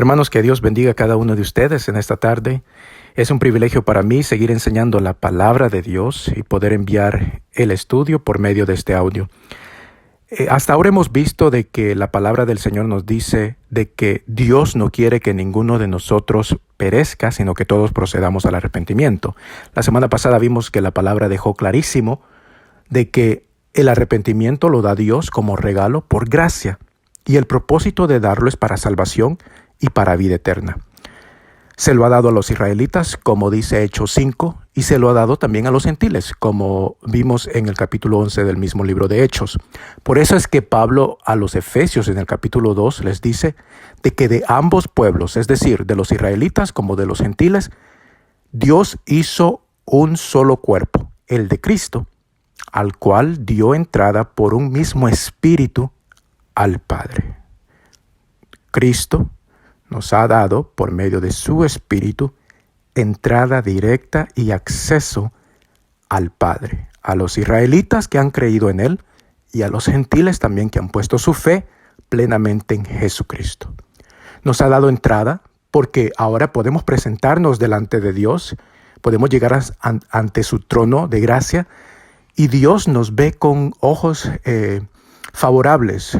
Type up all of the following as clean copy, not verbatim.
Hermanos, que Dios bendiga a cada uno de ustedes en esta tarde. Es un privilegio para mí seguir enseñando la palabra de Dios y poder enviar el estudio por medio de este audio. Hasta ahora hemos visto de que la palabra del Señor nos dice de que Dios no quiere que ninguno de nosotros perezca, sino que todos procedamos al arrepentimiento. La semana pasada vimos que la palabra dejó clarísimo de que el arrepentimiento lo da Dios como regalo por gracia, y el propósito de darlo es para salvación y para vida eterna. Se lo ha dado a los israelitas, como dice Hechos 5, y se lo ha dado también a los gentiles, como vimos en el capítulo 11 del mismo libro de Hechos. Por eso es que Pablo a los Efesios en el capítulo 2 les dice de que de ambos pueblos, es decir, de los israelitas como de los gentiles, Dios hizo un solo cuerpo, el de Cristo, al cual dio entrada por un mismo espíritu al Padre. Cristo nos ha dado, por medio de su Espíritu, entrada directa y acceso al Padre, a los israelitas que han creído en Él y a los gentiles también que han puesto su fe plenamente en Jesucristo. Nos ha dado entrada porque ahora podemos presentarnos delante de Dios, podemos llegar ante su trono de gracia y Dios nos ve con ojos favorables.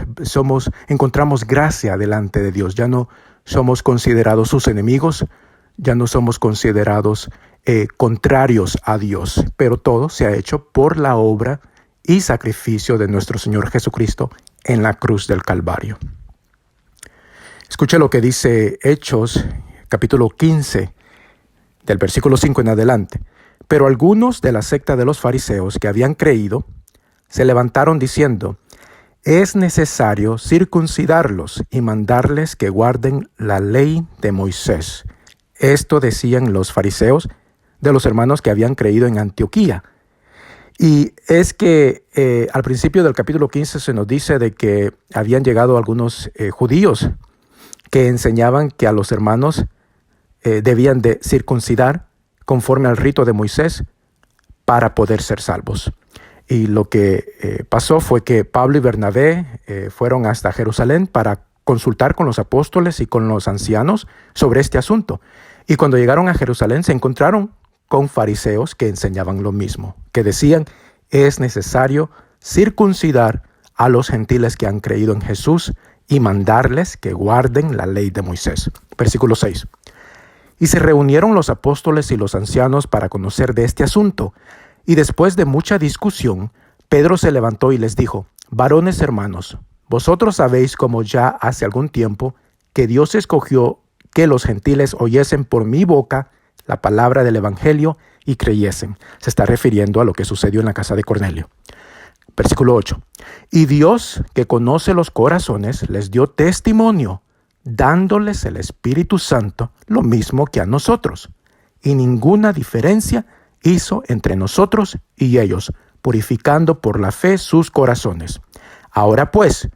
Encontramos gracia delante de Dios. Ya no somos considerados sus enemigos, ya no somos considerados contrarios a Dios, pero todo se ha hecho por la obra y sacrificio de nuestro Señor Jesucristo en la cruz del Calvario. Escuche lo que dice Hechos, capítulo 15, del versículo 5 en adelante. Pero algunos de la secta de los fariseos que habían creído se levantaron diciendo: es necesario circuncidarlos y mandarles que guarden la ley de Moisés. Esto decían los fariseos de los hermanos que habían creído en Antioquía. Y es que al principio del capítulo 15 se nos dice de que habían llegado algunos judíos que enseñaban que a los hermanos debían de circuncidar conforme al rito de Moisés para poder ser salvos. Y lo que pasó fue que Pablo y Bernabé fueron hasta Jerusalén para consultar con los apóstoles y con los ancianos sobre este asunto. Y cuando llegaron a Jerusalén se encontraron con fariseos que enseñaban lo mismo, que decían: es necesario circuncidar a los gentiles que han creído en Jesús y mandarles que guarden la ley de Moisés. Versículo 6. Y se reunieron los apóstoles y los ancianos para conocer de este asunto. Y después de mucha discusión, Pedro se levantó y les dijo: varones hermanos, vosotros sabéis como ya hace algún tiempo que Dios escogió que los gentiles oyesen por mi boca la palabra del evangelio y creyesen. Se está refiriendo a lo que sucedió en la casa de Cornelio. Versículo 8. Y Dios, que conoce los corazones, les dio testimonio, dándoles el Espíritu Santo, lo mismo que a nosotros. Y ninguna diferencia hizo entre nosotros y ellos, purificando por la fe sus corazones. Ahora pues,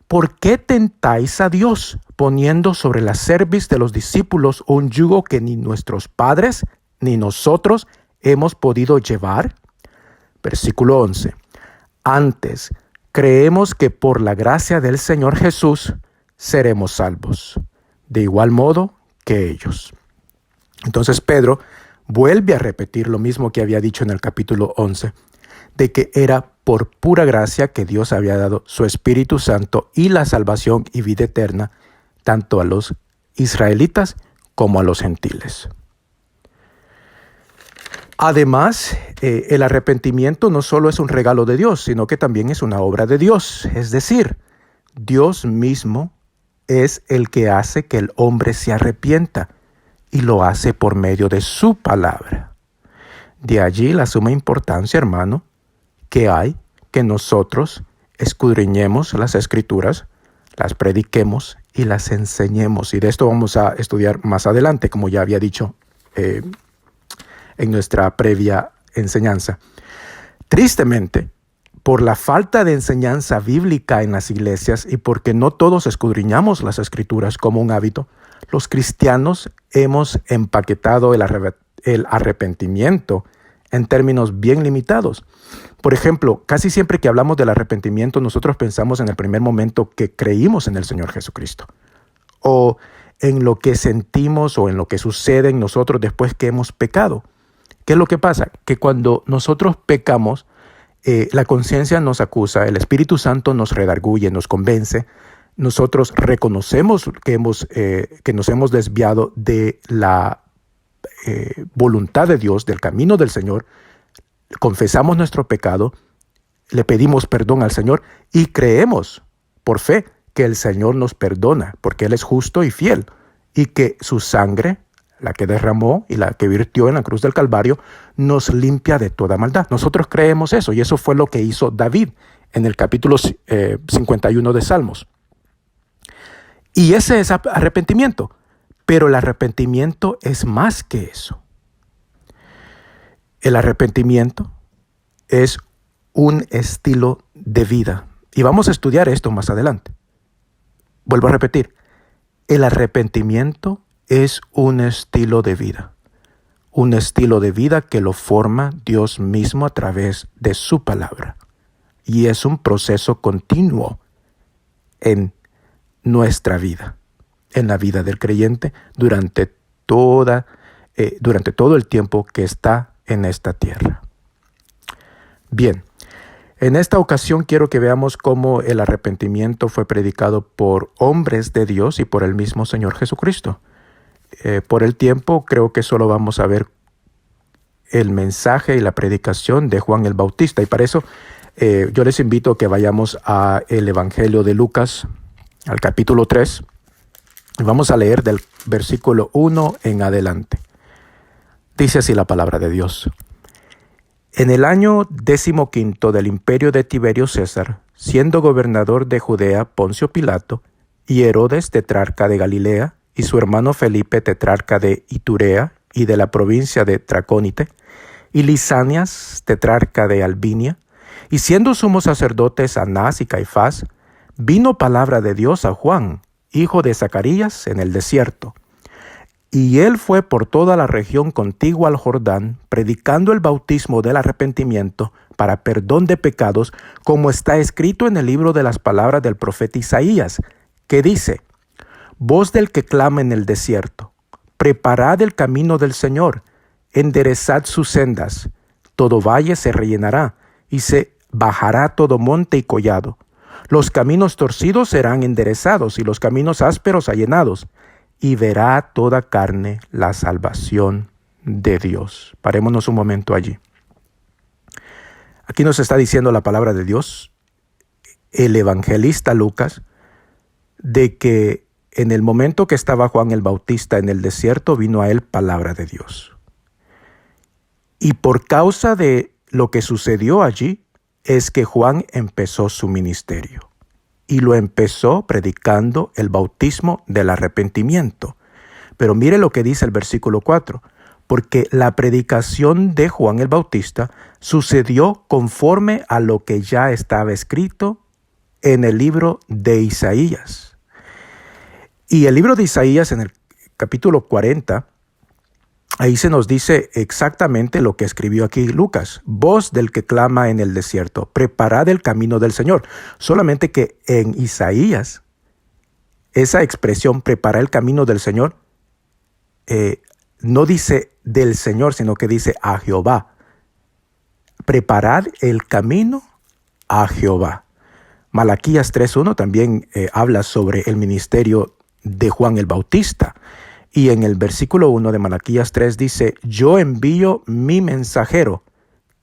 ¿por qué tentáis a Dios, poniendo sobre la cerviz de los discípulos un yugo que ni nuestros padres ni nosotros hemos podido llevar? Versículo 11. Antes, creemos que por la gracia del Señor Jesús seremos salvos, de igual modo que ellos. Entonces Pedro vuelve a repetir lo mismo que había dicho en el capítulo 11, de que era por pura gracia que Dios había dado su Espíritu Santo y la salvación y vida eterna, tanto a los israelitas como a los gentiles. Además, el arrepentimiento no solo es un regalo de Dios, sino que también es una obra de Dios. Es decir, Dios mismo es el que hace que el hombre se arrepienta, y lo hace por medio de su palabra. De allí la suma importancia, hermano, que hay que nosotros escudriñemos las Escrituras, las prediquemos y las enseñemos. Y de esto vamos a estudiar más adelante, como ya había dicho en nuestra previa enseñanza. Tristemente, por la falta de enseñanza bíblica en las iglesias y porque no todos escudriñamos las Escrituras como un hábito, los cristianos hemos empaquetado el arrepentimiento en términos bien limitados. Por ejemplo, casi siempre que hablamos del arrepentimiento, nosotros pensamos en el primer momento que creímos en el Señor Jesucristo. O en lo que sentimos o en lo que sucede en nosotros después que hemos pecado. ¿Qué es lo que pasa? Que cuando nosotros pecamos, la conciencia nos acusa, el Espíritu Santo nos redarguye, nos convence. Nosotros reconocemos que nos hemos desviado de la voluntad de Dios, del camino del Señor, confesamos nuestro pecado, le pedimos perdón al Señor y creemos por fe que el Señor nos perdona, porque Él es justo y fiel, y que su sangre, la que derramó y la que virtió en la cruz del Calvario, nos limpia de toda maldad. Nosotros creemos eso, y eso fue lo que hizo David en el capítulo 51 de Salmos. Y ese es arrepentimiento, pero el arrepentimiento es más que eso. El arrepentimiento es un estilo de vida, y vamos a estudiar esto más adelante. Vuelvo a repetir, el arrepentimiento es un estilo de vida que lo forma Dios mismo a través de su palabra. Y es un proceso continuo en nuestra vida, en la vida del creyente durante todo el tiempo que está en esta tierra. Bien, en esta ocasión quiero que veamos cómo el arrepentimiento fue predicado por hombres de Dios y por el mismo Señor Jesucristo. Por el tiempo creo que solo vamos a ver el mensaje y la predicación de Juan el Bautista, y para eso yo les invito a que vayamos al Evangelio de Lucas, al capítulo 3, y vamos a leer del versículo 1 en adelante. Dice así la palabra de Dios. En el año 15 del imperio de Tiberio César, siendo gobernador de Judea Poncio Pilato, y Herodes tetrarca de Galilea, y su hermano Felipe tetrarca de Iturea y de la provincia de Tracónite, y Lisanias tetrarca de Albinia, y siendo sumos sacerdotes Anás y Caifás, vino palabra de Dios a Juan, hijo de Zacarías, en el desierto. Y él fue por toda la región contigua al Jordán, predicando el bautismo del arrepentimiento para perdón de pecados, como está escrito en el libro de las palabras del profeta Isaías, que dice: Voz del que clama en el desierto, preparad el camino del Señor, enderezad sus sendas, todo valle se rellenará, y se bajará todo monte y collado. Los caminos torcidos serán enderezados, y los caminos ásperos allanados, y verá toda carne la salvación de Dios. Parémonos un momento allí. Aquí nos está diciendo la palabra de Dios, el evangelista Lucas, de que en el momento que estaba Juan el Bautista en el desierto, vino a él palabra de Dios. Y por causa de lo que sucedió allí, es que Juan empezó su ministerio. Y lo empezó predicando el bautismo del arrepentimiento. Pero mire lo que dice el versículo 4. Porque la predicación de Juan el Bautista sucedió conforme a lo que ya estaba escrito en el libro de Isaías. Y el libro de Isaías, en el capítulo 40, ahí se nos dice exactamente lo que escribió aquí Lucas. Voz del que clama en el desierto, preparad el camino del Señor. Solamente que en Isaías, esa expresión, preparar el camino del Señor, no dice del Señor, sino que dice a Jehová. Preparad el camino a Jehová. Malaquías 3:1 también habla sobre el ministerio de Juan el Bautista. Y en el versículo 1 de Malaquías 3 dice: Yo envío mi mensajero,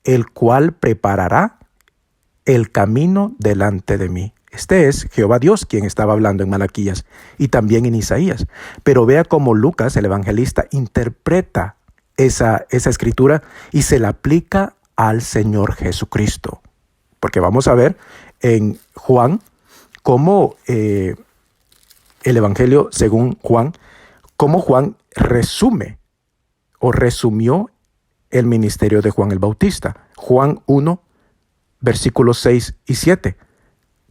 el cual preparará el camino delante de mí. Este es Jehová Dios quien estaba hablando en Malaquías y también en Isaías. Pero vea cómo Lucas, el evangelista, interpreta esa escritura y se la aplica al Señor Jesucristo. Porque vamos a ver en Juan cómo el evangelio según Juan, cómo Juan resumió el ministerio de Juan el Bautista. Juan 1, versículos 6 y 7.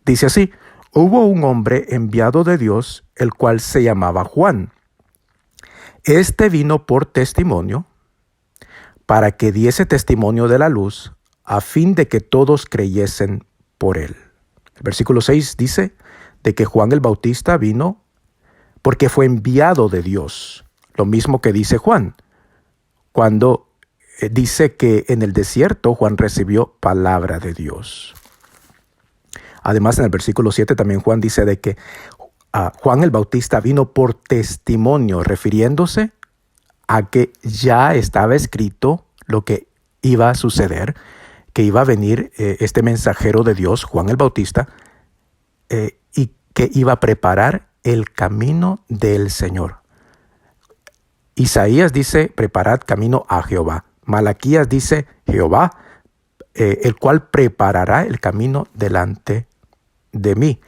Dice así: Hubo un hombre enviado de Dios, el cual se llamaba Juan. Este vino por testimonio, para que diese testimonio de la luz, a fin de que todos creyesen por él. El versículo 6 dice de que Juan el Bautista vino porque fue enviado de Dios. Lo mismo que dice Juan, cuando dice que en el desierto Juan recibió palabra de Dios. Además, en el versículo 7 también Juan dice de que Juan el Bautista vino por testimonio, refiriéndose a que ya estaba escrito lo que iba a suceder, que iba a venir este mensajero de Dios, Juan el Bautista, y que iba a preparar el camino del Señor. Isaías dice, preparad camino a Jehová. Malaquías dice, Jehová, el cual preparará el camino delante de mí.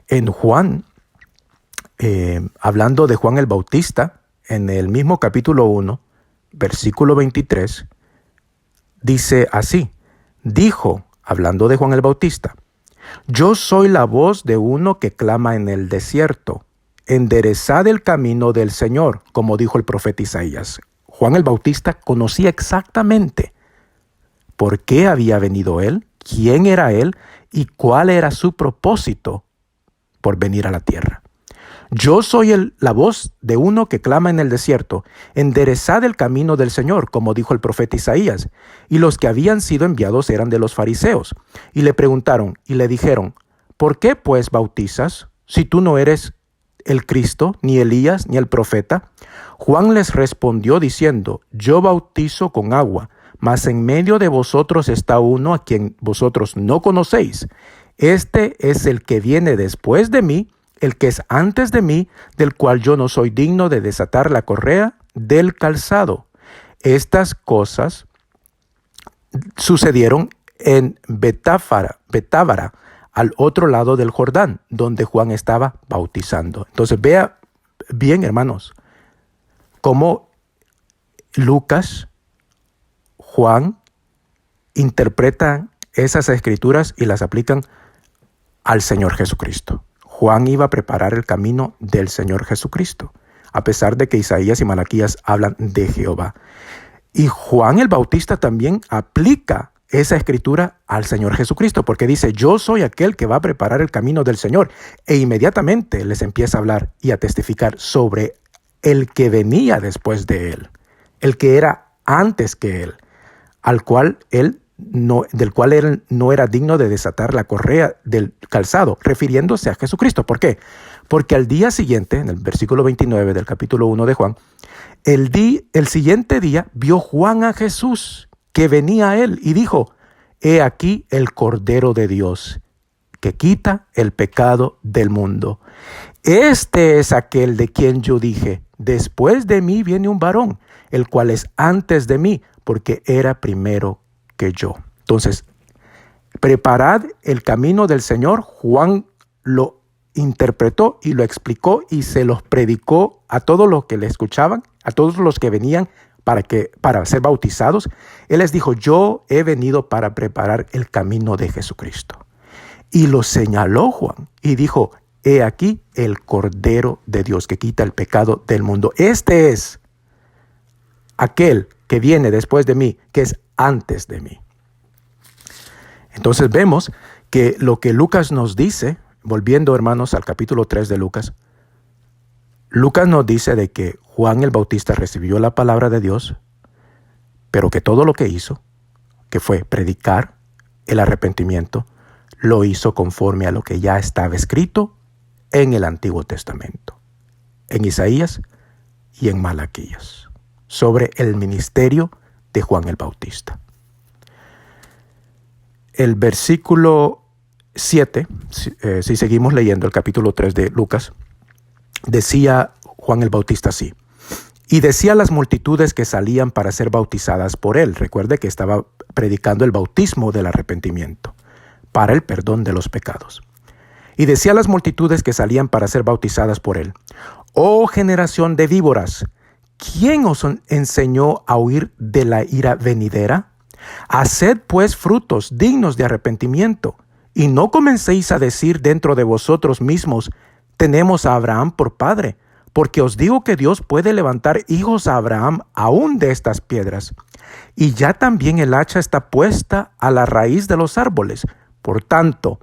En Juan, hablando de Juan el Bautista, en el mismo capítulo 1, versículo 23, dice así, dijo, hablando de Juan el Bautista, yo soy la voz de uno que clama en el desierto, enderezad el camino del Señor, como dijo el profeta Isaías. Juan el Bautista conocía exactamente por qué había venido él, quién era él y cuál era su propósito por venir a la tierra. Yo soy la voz de uno que clama en el desierto, enderezad el camino del Señor, como dijo el profeta Isaías. Y los que habían sido enviados eran de los fariseos. Y le preguntaron y le dijeron, ¿por qué pues bautizas si tú no eres el Cristo, ni Elías, ni el profeta? Juan les respondió diciendo, yo bautizo con agua, mas en medio de vosotros está uno a quien vosotros no conocéis. Este es el que viene después de mí, el que es antes de mí, del cual yo no soy digno de desatar la correa del calzado. Estas cosas sucedieron en Betábara, al otro lado del Jordán, donde Juan estaba bautizando. Entonces vea bien, hermanos, cómo Lucas, Juan interpretan esas escrituras y las aplican al Señor Jesucristo. Juan iba a preparar el camino del Señor Jesucristo, a pesar de que Isaías y Malaquías hablan de Jehová. Y Juan el Bautista también aplica esa escritura al Señor Jesucristo, porque dice, yo soy aquel que va a preparar el camino del Señor. E inmediatamente les empieza a hablar y a testificar sobre el que venía después de él, el que era antes que él, del cual él no era digno de desatar la correa del calzado, refiriéndose a Jesucristo. ¿Por qué? Porque al día siguiente, en el versículo 29 del capítulo 1 de Juan, el siguiente día vio Juan a Jesús que venía a él y dijo, he aquí el Cordero de Dios que quita el pecado del mundo. Este es aquel de quien yo dije, después de mí viene un varón, el cual es antes de mí, porque era primero que yo. Entonces, preparad el camino del Señor. Juan lo interpretó y lo explicó y se los predicó a todos los que le escuchaban, a todos los que venían para ser bautizados. Él les dijo, yo he venido para preparar el camino de Jesucristo. Y lo señaló Juan y dijo, he aquí el Cordero de Dios que quita el pecado del mundo. Este es aquel que viene después de mí, que es antes de mí. Entonces vemos que lo que Lucas nos dice, volviendo hermanos al capítulo 3 de Lucas, Lucas nos dice de que Juan el Bautista recibió la palabra de Dios, pero que todo lo que hizo, que fue predicar el arrepentimiento, lo hizo conforme a lo que ya estaba escrito en el Antiguo Testamento, en Isaías y en Malaquías, sobre el ministerio de Juan el Bautista. El versículo 7, si seguimos leyendo el capítulo 3 de Lucas, decía Juan el Bautista así, y decía a las multitudes que salían para ser bautizadas por él. Recuerde que estaba predicando el bautismo del arrepentimiento para el perdón de los pecados. Y decía a las multitudes que salían para ser bautizadas por él, oh generación de víboras, ¿quién os enseñó a huir de la ira venidera? Haced pues frutos dignos de arrepentimiento, y no comencéis a decir dentro de vosotros mismos, tenemos a Abraham por padre, porque os digo que Dios puede levantar hijos a Abraham aún de estas piedras. Y ya también el hacha está puesta a la raíz de los árboles. Por tanto,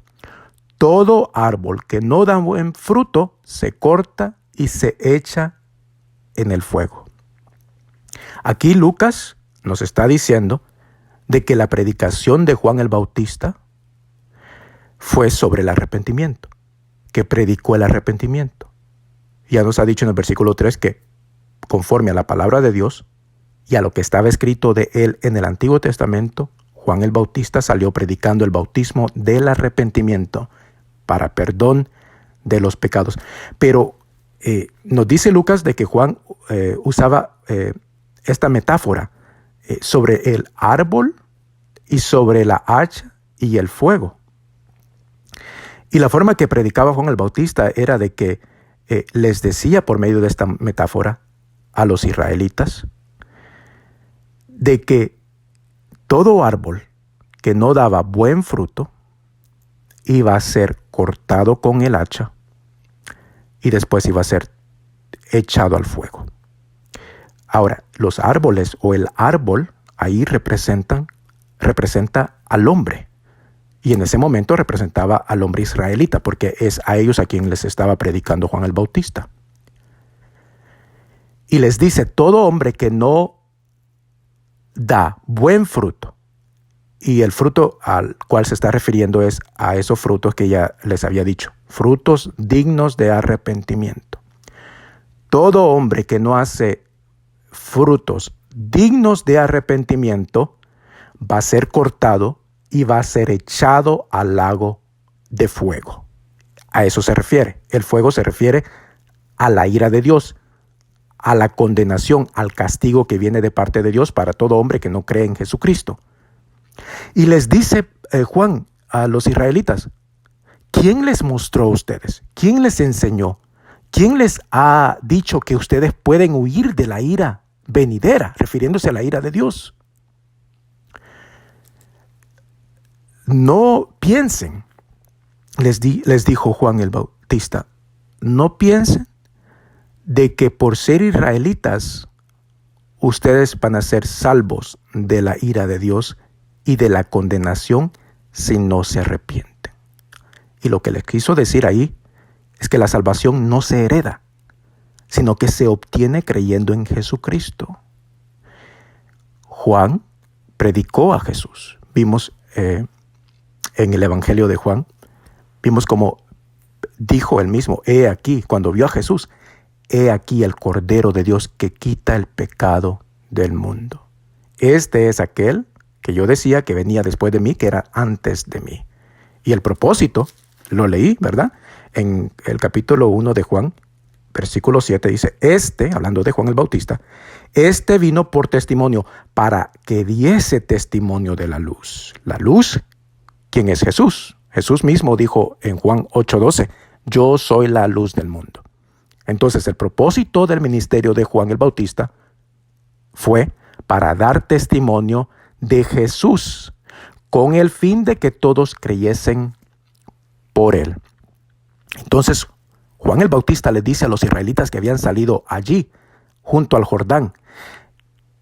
todo árbol que no da buen fruto se corta y se echa en el fuego. Aquí Lucas nos está diciendo de que la predicación de Juan el Bautista fue sobre el arrepentimiento, que predicó el arrepentimiento. Ya nos ha dicho en el versículo 3 que conforme a la palabra de Dios y a lo que estaba escrito de él en el Antiguo Testamento, Juan el Bautista salió predicando el bautismo del arrepentimiento para perdón de los pecados. Pero nos dice Lucas de que Juan usaba esta metáfora sobre el árbol y sobre la hacha y el fuego. Y la forma que predicaba Juan el Bautista era de que les decía por medio de esta metáfora a los israelitas de que todo árbol que no daba buen fruto iba a ser cortado con el hacha y después iba a ser echado al fuego. Ahora, los árboles o el árbol ahí representa al hombre. Y en ese momento representaba al hombre israelita, porque es a ellos a quien les estaba predicando Juan el Bautista. Y les dice, todo hombre que no da buen fruto, y el fruto al cual se está refiriendo es a esos frutos que ya les había dicho, frutos dignos de arrepentimiento. Todo hombre que no hace frutos dignos de arrepentimiento va a ser cortado y va a ser echado al lago de fuego. A eso se refiere. El fuego se refiere a la ira de Dios, a la condenación, al castigo que viene de parte de Dios para todo hombre que no cree en Jesucristo. Y les dice Juan a los israelitas, ¿quién les mostró a ustedes? ¿Quién les enseñó? ¿Quién les ha dicho que ustedes pueden huir de la ira venidera, refiriéndose a la ira de Dios? No piensen, les dijo Juan el Bautista, no piensen de que por ser israelitas ustedes van a ser salvos de la ira de Dios y de la condenación si no se arrepienten. Y lo que les quiso decir ahí es que la salvación no se hereda, sino que se obtiene creyendo en Jesucristo. Juan predicó a Jesús. Vimos en el Evangelio de Juan, vimos como dijo él mismo, he aquí, cuando vio a Jesús, he aquí el Cordero de Dios que quita el pecado del mundo. Este es aquel que yo decía que venía después de mí, que era antes de mí. Y el propósito, lo leí, ¿verdad? En el capítulo 1 de Juan, versículo 7 dice, hablando de Juan el Bautista, vino por testimonio para que diese testimonio de la luz. La luz, ¿quién es Jesús? Jesús mismo dijo en Juan 8:12, yo soy la luz del mundo. Entonces el propósito del ministerio de Juan el Bautista fue para dar testimonio de Jesús, con el fin de que todos creyesen por él. Entonces Juan el Bautista le dice a los israelitas que habían salido allí, junto al Jordán,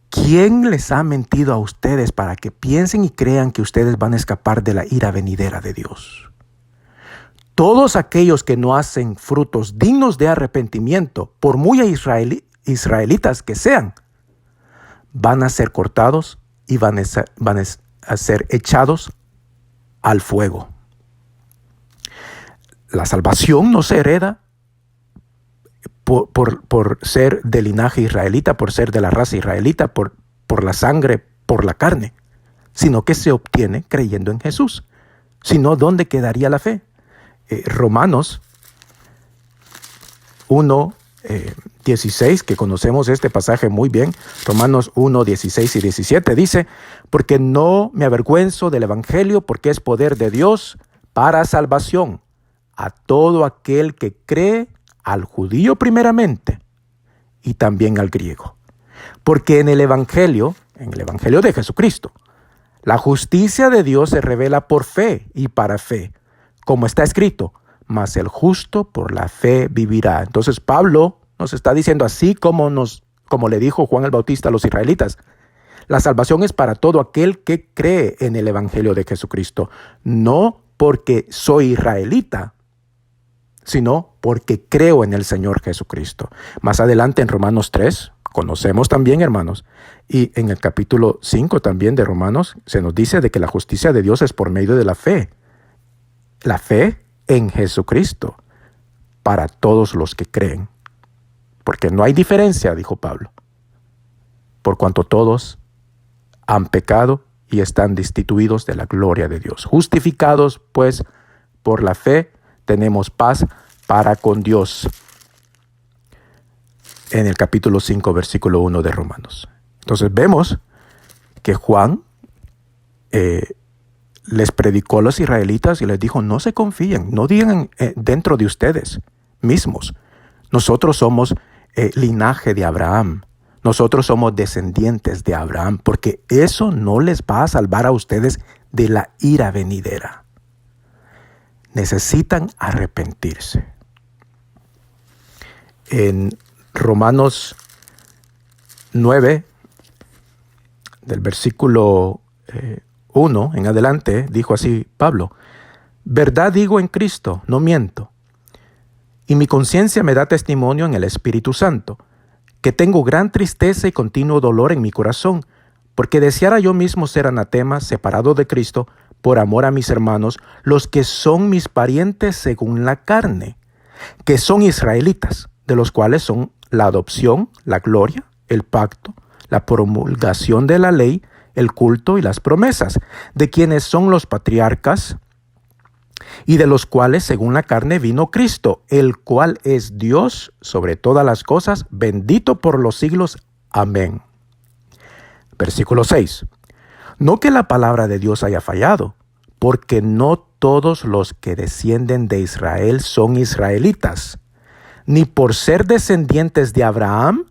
¿quién les ha mentido a ustedes para que piensen y crean que ustedes van a escapar de la ira venidera de Dios? Todos aquellos que no hacen frutos dignos de arrepentimiento, por muy israelitas que sean, van a ser cortados y van a ser echados al fuego. La salvación no se hereda por ser de linaje israelita, por ser de la raza israelita, por la sangre, por la carne, sino que se obtiene creyendo en Jesús. Si no, ¿dónde quedaría la fe? Romanos 1:16, que conocemos este pasaje muy bien, Romanos 1:16 y 17 dice, porque no me avergüenzo del evangelio, porque es poder de Dios para salvación a todo aquel que cree, al judío primeramente y también al griego. Porque en el evangelio de Jesucristo, la justicia de Dios se revela por fe y para fe, como está escrito, mas el justo por la fe vivirá. Entonces Pablo nos está diciendo, así como le dijo Juan el Bautista a los israelitas, la salvación es para todo aquel que cree en el evangelio de Jesucristo, no porque soy israelita, sino porque creo en el Señor Jesucristo. Más adelante en Romanos 3, conocemos también, hermanos, y en el capítulo 5 también de Romanos, se nos dice de que la justicia de Dios es por medio de la fe. La fe en Jesucristo para todos los que creen. Porque no hay diferencia, dijo Pablo, por cuanto todos han pecado y están destituidos de la gloria de Dios. Justificados, pues, por la fe, tenemos paz para con Dios. En el capítulo 5, versículo 1 de Romanos. Entonces vemos que Juan les predicó a los israelitas y les dijo, no se confíen, no digan dentro de ustedes mismos, nosotros somos linaje de Abraham, nosotros somos descendientes de Abraham, porque eso no les va a salvar a ustedes de la ira venidera. Necesitan arrepentirse. En Romanos 9, del versículo 1 en adelante, dijo así Pablo, verdad digo en Cristo, no miento, y mi conciencia me da testimonio en el Espíritu Santo, que tengo gran tristeza y continuo dolor en mi corazón, porque deseara yo mismo ser anatema, separado de Cristo, por amor a mis hermanos, los que son mis parientes según la carne, que son israelitas, de los cuales son la adopción, la gloria, el pacto, la promulgación de la ley, el culto y las promesas, de quienes son los patriarcas, y de los cuales según la carne vino Cristo, el cual es Dios sobre todas las cosas, bendito por los siglos. Amén. Versículo 6. No que la palabra de Dios haya fallado, porque no todos los que descienden de Israel son israelitas, ni por ser descendientes de Abraham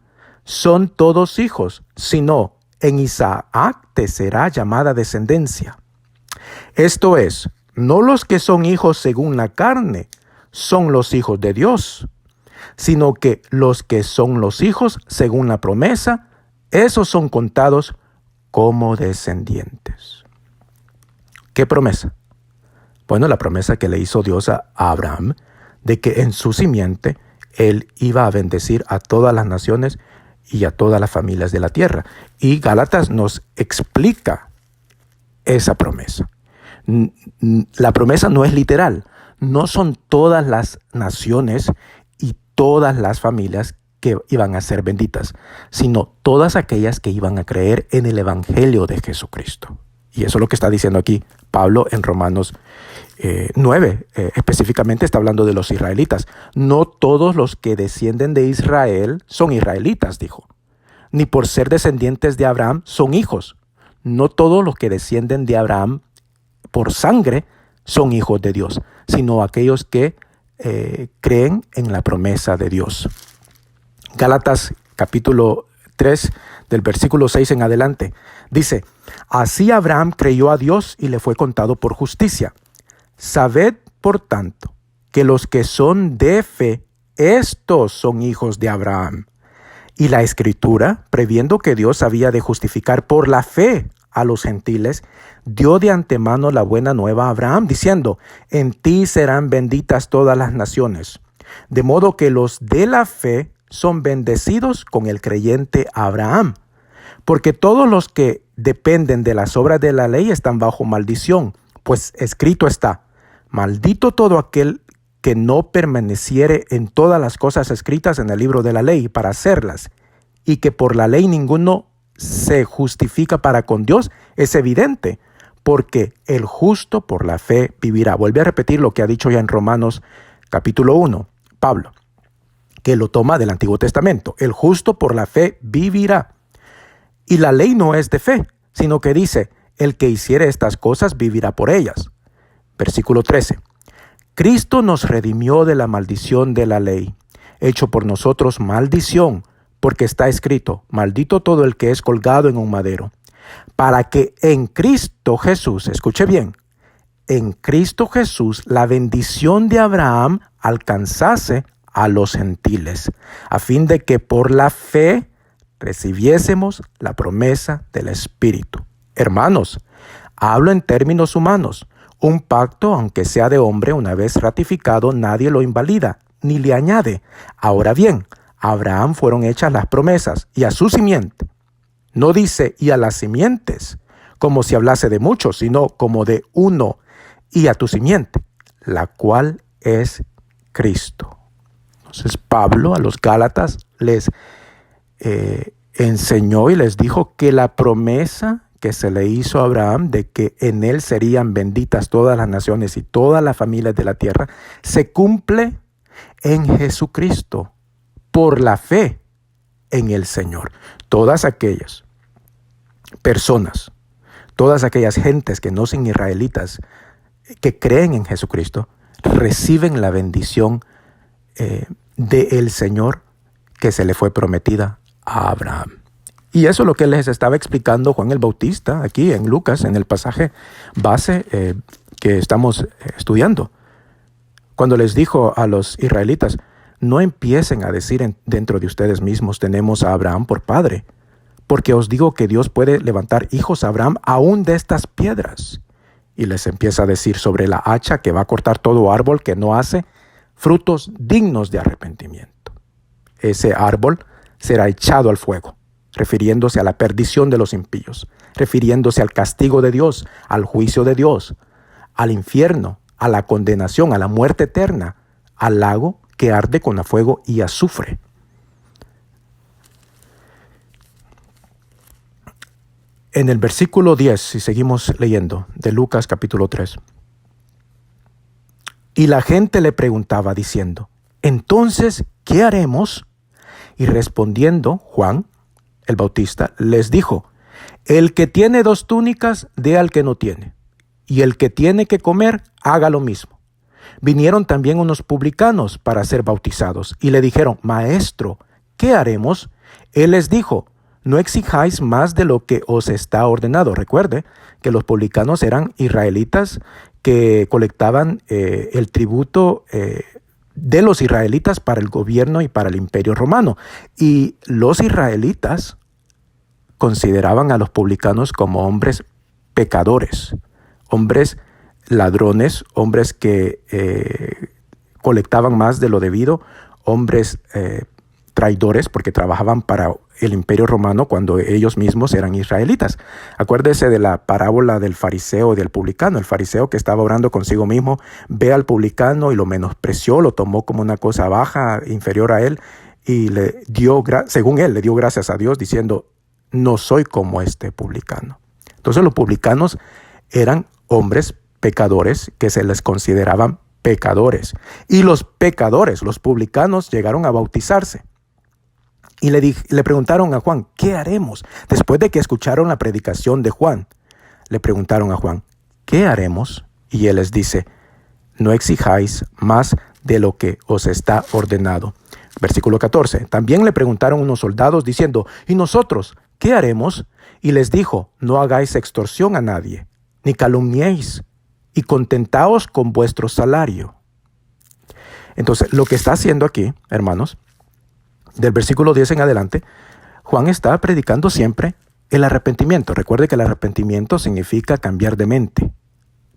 son todos hijos, sino en Isaac te será llamada descendencia. Esto es, no los que son hijos según la carne son los hijos de Dios, sino que los que son los hijos según la promesa, esos son contados como descendientes. ¿Qué promesa? Bueno, la promesa que le hizo Dios a Abraham de que en su simiente él iba a bendecir a todas las naciones y a todas las familias de la tierra. Y Gálatas nos explica esa promesa. La promesa no es literal, no son todas las naciones y todas las familias que iban a ser benditas, sino todas aquellas que iban a creer en el Evangelio de Jesucristo. Y eso es lo que está diciendo aquí Pablo en Romanos 9. Específicamente está hablando de los israelitas. No todos los que descienden de Israel son israelitas, dijo. Ni por ser descendientes de Abraham son hijos. No todos los que descienden de Abraham por sangre son hijos de Dios, sino aquellos que creen en la promesa de Dios. Gálatas capítulo 3 del versículo 6 en adelante dice, así Abraham creyó a Dios y le fue contado por justicia. Sabed, por tanto, que los que son de fe, estos son hijos de Abraham. Y la Escritura, previendo que Dios había de justificar por la fe a los gentiles, dio de antemano la buena nueva a Abraham, diciendo, en ti serán benditas todas las naciones. De modo que los de la fe son bendecidos con el creyente Abraham. Porque todos los que dependen de las obras de la ley están bajo maldición, pues escrito está, maldito todo aquel que no permaneciere en todas las cosas escritas en el libro de la ley para hacerlas, y que por la ley ninguno se justifica para con Dios, es evidente, porque el justo por la fe vivirá. Vuelve a repetir lo que ha dicho ya en Romanos capítulo 1, Pablo, que lo toma del Antiguo Testamento. El justo por la fe vivirá. Y la ley no es de fe, sino que dice, el que hiciere estas cosas vivirá por ellas. Versículo 13. Cristo nos redimió de la maldición de la ley, hecho por nosotros maldición, porque está escrito, maldito todo el que es colgado en un madero, para que en Cristo Jesús, escuche bien, en Cristo Jesús la bendición de Abraham alcanzase a los gentiles, a fin de que por la fe recibiésemos la promesa del Espíritu. Hermanos, hablo en términos humanos. Un pacto, aunque sea de hombre, una vez ratificado, nadie lo invalida, ni le añade. Ahora bien, a Abraham fueron hechas las promesas, y a su simiente. No dice, y a las simientes, como si hablase de muchos, sino como de uno, y a tu simiente, la cual es Cristo. Entonces Pablo a los Gálatas les enseñó y les dijo que la promesa que se le hizo a Abraham de que en él serían benditas todas las naciones y todas las familias de la tierra, se cumple en Jesucristo por la fe en el Señor. Todas aquellas personas, todas aquellas gentes que no son israelitas, que creen en Jesucristo, reciben la bendición del Señor que se le fue prometida a Abraham. Y eso es lo que les estaba explicando Juan el Bautista aquí en Lucas, en el pasaje base que estamos estudiando. Cuando les dijo a los israelitas, no empiecen a decir dentro de ustedes mismos, tenemos a Abraham por padre, porque os digo que Dios puede levantar hijos a Abraham aún de estas piedras. Y les empieza a decir sobre la hacha que va a cortar todo árbol que no hace frutos dignos de arrepentimiento. Ese árbol será echado al fuego, refiriéndose a la perdición de los impíos, refiriéndose al castigo de Dios, al juicio de Dios, al infierno, a la condenación, a la muerte eterna, al lago que arde con fuego y azufre. En el versículo 10, si seguimos leyendo, de Lucas capítulo 3, y la gente le preguntaba diciendo, entonces, ¿qué haremos? Y respondiendo Juan el Bautista les dijo, el que tiene 2 túnicas, dé al que no tiene, y el que tiene que comer, haga lo mismo. Vinieron también unos publicanos para ser bautizados, y le dijeron, Maestro, ¿qué haremos? Él les dijo, no exijáis más de lo que os está ordenado. Recuerde que los publicanos eran israelitas que colectaban el tributo de los israelitas para el gobierno y para el imperio romano. Y los israelitas consideraban a los publicanos como hombres pecadores, hombres ladrones, hombres que colectaban más de lo debido, hombres traidores porque trabajaban para el imperio romano cuando ellos mismos eran israelitas. Acuérdese de la parábola del fariseo y del publicano. El fariseo que estaba orando consigo mismo ve al publicano y lo menospreció, lo tomó como una cosa baja, inferior a él, y le dio, según él, le dio gracias a Dios diciendo, no soy como este publicano. Entonces los publicanos eran hombres pecadores que se les consideraban pecadores. Y los pecadores, los publicanos, llegaron a bautizarse. Y le preguntaron a Juan, ¿qué haremos? Después de que escucharon la predicación de Juan, le preguntaron a Juan, ¿qué haremos? Y él les dice, no exijáis más de lo que os está ordenado. Versículo 14. También le preguntaron unos soldados diciendo, ¿y nosotros qué haremos? Y les dijo, no hagáis extorsión a nadie, ni calumniéis, y contentaos con vuestro salario. Entonces, lo que está haciendo aquí, hermanos, del versículo 10 en adelante, Juan está predicando siempre el arrepentimiento. Recuerde que el arrepentimiento significa cambiar de mente,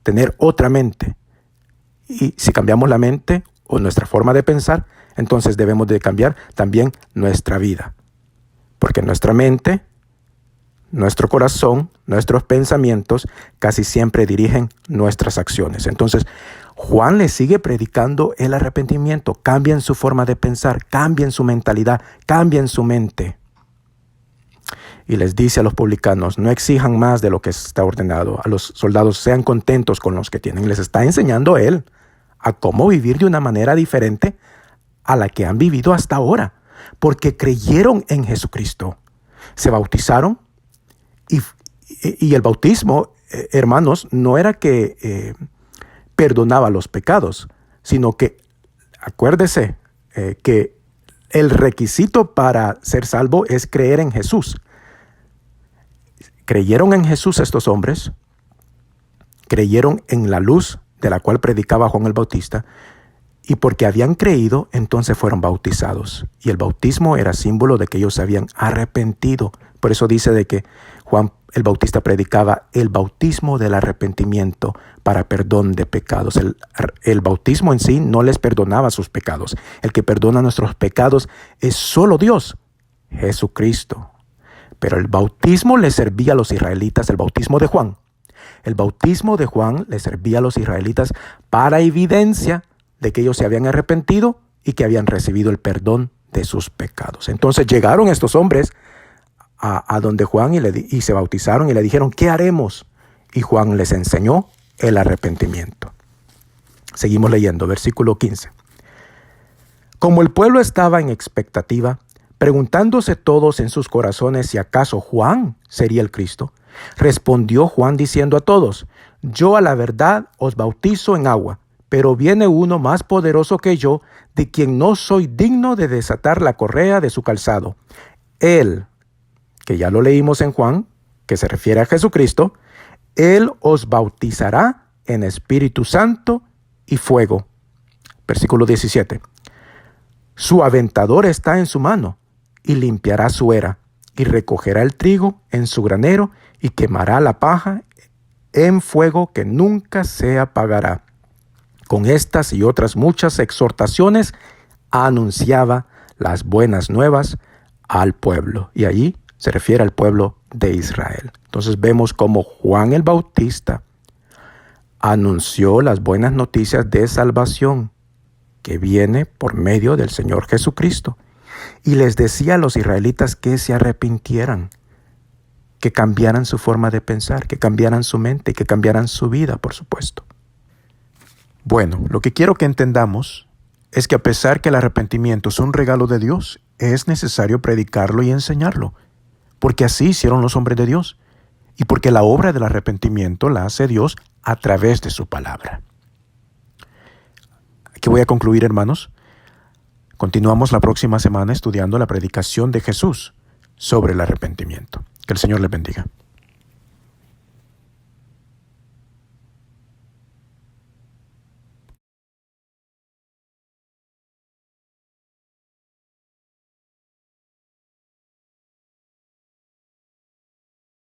tener otra mente. Y si cambiamos la mente o nuestra forma de pensar, entonces debemos de cambiar también nuestra vida. Porque nuestra mente, nuestro corazón, nuestros pensamientos casi siempre dirigen nuestras acciones. Entonces, Juan le sigue predicando el arrepentimiento. Cambien su forma de pensar, cambien su mentalidad, cambien su mente. Y les dice a los publicanos, no exijan más de lo que está ordenado. A los soldados, sean contentos con los que tienen. Les está enseñando él a cómo vivir de una manera diferente a la que han vivido hasta ahora. Porque creyeron en Jesucristo. Se bautizaron y el bautismo, hermanos, no era que perdonaba los pecados, sino que, acuérdese, que el requisito para ser salvo es creer en Jesús. Creyeron en Jesús estos hombres, creyeron en la luz de la cual predicaba Juan el Bautista, y porque habían creído, entonces fueron bautizados. Y el bautismo era símbolo de que ellos se habían arrepentido Por eso dice de que Juan el Bautista predicaba el bautismo del arrepentimiento para perdón de pecados. El bautismo en sí no les perdonaba sus pecados. El que perdona nuestros pecados es solo Dios, Jesucristo. Pero el bautismo le servía a los israelitas, el bautismo de Juan. El bautismo de Juan le servía a los israelitas para evidencia de que ellos se habían arrepentido y que habían recibido el perdón de sus pecados. Entonces llegaron estos hombres a donde Juan y se bautizaron y le dijeron, ¿qué haremos? Y Juan les enseñó el arrepentimiento. Seguimos leyendo, versículo 15. Como el pueblo estaba en expectativa, preguntándose todos en sus corazones si acaso Juan sería el Cristo, respondió Juan diciendo a todos, yo a la verdad os bautizo en agua, pero viene uno más poderoso que yo, de quien no soy digno de desatar la correa de su calzado. Él, que ya lo leímos en Juan, que se refiere a Jesucristo, Él os bautizará en Espíritu Santo y fuego. Versículo 17. Su aventador está en su mano, y limpiará su era, y recogerá el trigo en su granero, y quemará la paja en fuego que nunca se apagará. Con estas y otras muchas exhortaciones, anunciaba las buenas nuevas al pueblo. Y allí se refiere al pueblo de Israel. Entonces vemos cómo Juan el Bautista anunció las buenas noticias de salvación que viene por medio del Señor Jesucristo. Y les decía a los israelitas que se arrepintieran, que cambiaran su forma de pensar, que cambiaran su mente y que cambiaran su vida, por supuesto. Bueno, lo que quiero que entendamos es que a pesar que el arrepentimiento es un regalo de Dios, es necesario predicarlo y enseñarlo, porque así hicieron los hombres de Dios, y porque la obra del arrepentimiento la hace Dios a través de su palabra. Aquí voy a concluir, hermanos. Continuamos la próxima semana estudiando la predicación de Jesús sobre el arrepentimiento. Que el Señor les bendiga.